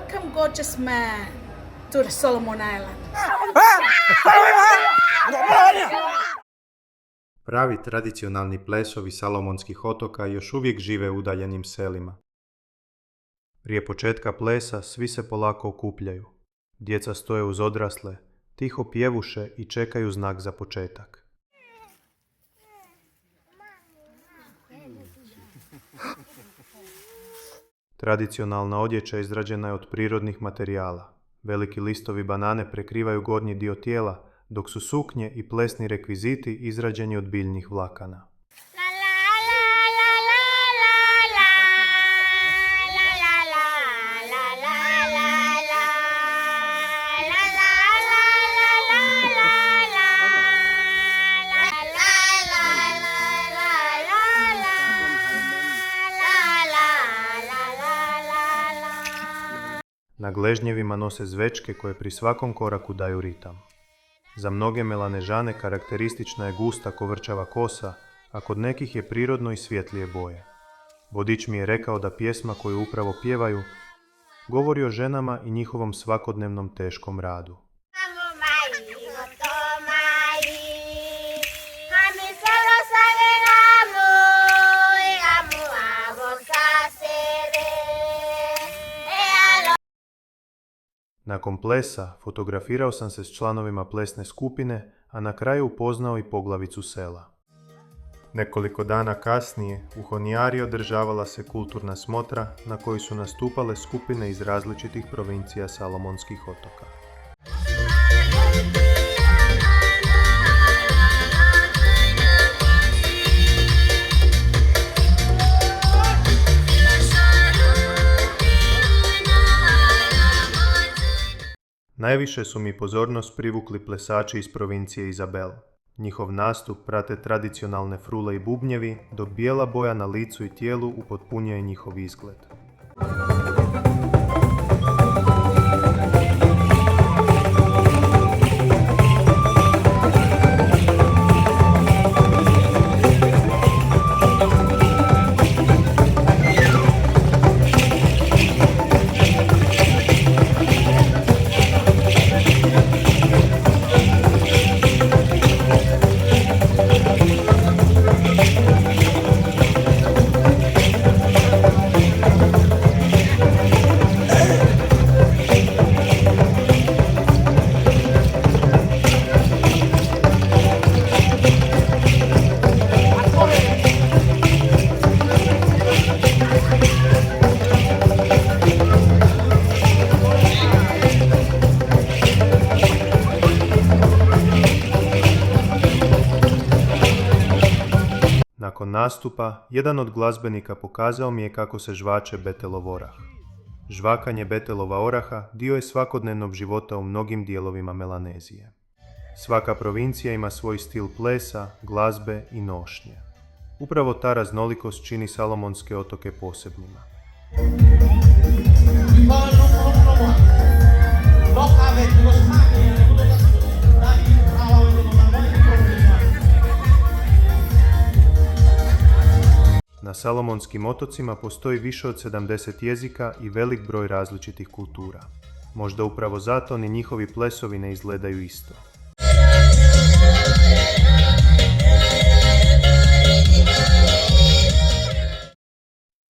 Welcome, gorgeous man, to the Solomon Island. Pravi tradicionalni plesovi Salomonskih otoka još uvijek žive u udaljenim selima. Prije početka plesa svi se polako okupljaju. Djeca stoje uz odrasle, tiho pjevuše i čekaju znak za početak. Tradicionalna odjeća izrađena je od prirodnih materijala. Veliki listovi banane prekrivaju gornji dio tijela, dok su suknje i plesni rekviziti izrađeni od biljnih vlakana. Na gležnjevima nose zvečke koje pri svakom koraku daju ritam. Za mnoge Melanežane karakteristična je gusta kovrčava kosa, a kod nekih je prirodno i svjetlije boje. Vodič mi je rekao da pjesma koju upravo pjevaju govori o ženama i njihovom svakodnevnom teškom radu. Nakon plesa fotografirao sam se s članovima plesne skupine, a na kraju upoznao i poglavicu sela. Nekoliko dana kasnije u Honiari održavala se kulturna smotra na kojoj su nastupale skupine iz različitih provincija Salomonskih otoka. Najviše su mi pozornost privukli plesači iz provincije Izabel. Njihov nastup prate tradicionalne frule i bubnjevi, dok bijela boja na licu i tijelu upotpunjuje njihov izgled. Nakon nastupa, jedan od glazbenika pokazao mi je kako se žvače betelov orah. Žvakanje betelova oraha dio je svakodnevnog života u mnogim dijelovima Melanezije. Svaka provincija ima svoj stil plesa, glazbe i nošnje. Upravo ta raznolikost čini Salomonske otoke posebnima. Na Salomonskim otocima postoji više od 70 jezika i velik broj različitih kultura. Možda upravo zato ni njihovi plesovi ne izgledaju isto.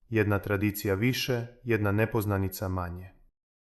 Jedna tradicija više, jedna nepoznanica manje.